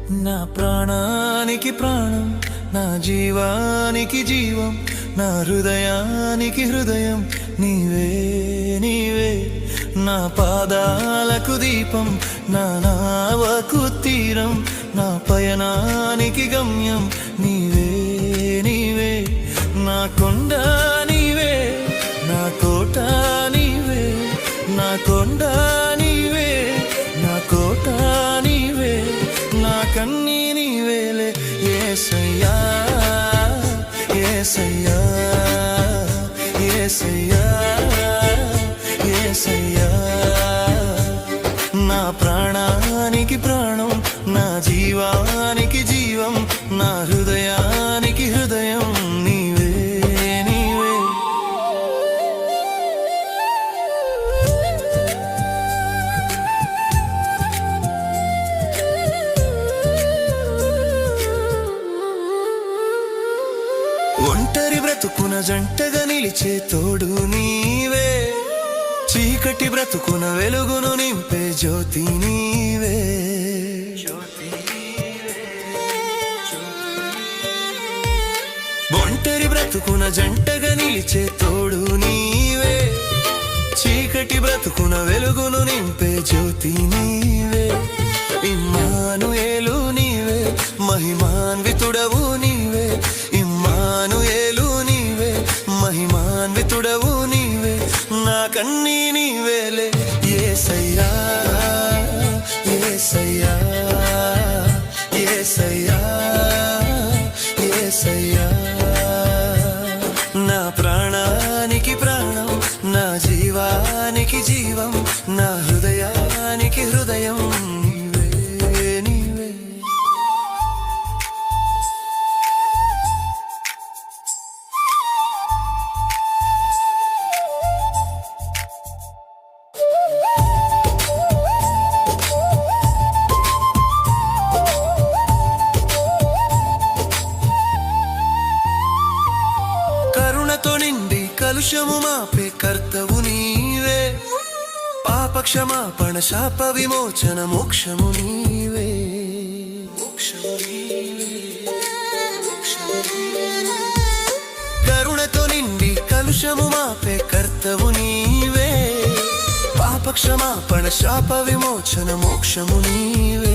నా ప్రాణానికి ప్రాణం, నా జీవానికి జీవం, నా హృదయానికి హృదయం నీవే నీవే. నా పాదాలకు దీపం, నా నావకు తీరం, నా పయనానికి గమ్యం నీవే నీవే. నా కొండ నీవే, నా కోట నీవే, నా కొండ నీవే, నా కోట నీవే, నా కన్నీ నీవేలే యేసయ్యా యేసయ్యా యేసయ్యా యేసయ్యా. నా ప్రాణానికి ప్రాణం, నా జీవానికి జీవం, నా హృదయానికి హృదయం నీవే నీవే. ఒంటరి బ్రతుకున జంటగా నిలిచే తోడు నీవే, చీకటి బ్రతుకున వెలుగును నింపే జ్యోతి నీవే. ఒంటరి బ్రతుకున జంటగా నిలిచే తోడు నీవే, చీకటి బ్రతుకున వెలుగును నింపే జ్యోతి నీవే. ఇమ్మానుయేలు నీవే, మహిమాన్వితుడవు నీవే. ఇమ్మానుయేలు నీవే, మహిమాన్వితుడవు నీవే. నా కన్నీ నీవేలే యేసయ్యా యేసయ్యా యేసయ్యా యేసయ్యా. నా ప్రాణానికి ప్రాణం, నా జీవానికి జీవం, నా హృదయానికి హృదయం నీవే నీవే. కరుణతో నిండి కలుషము మాపే కర్తవు నీవే, పాప క్షమాపణ శాప విమోచన మోక్షము నీవే. కరుణతో నిండి కలుషము మాపే కర్తవు నీవే, పాప క్షమాపణ శాప విమోచన మోక్షము నీవే.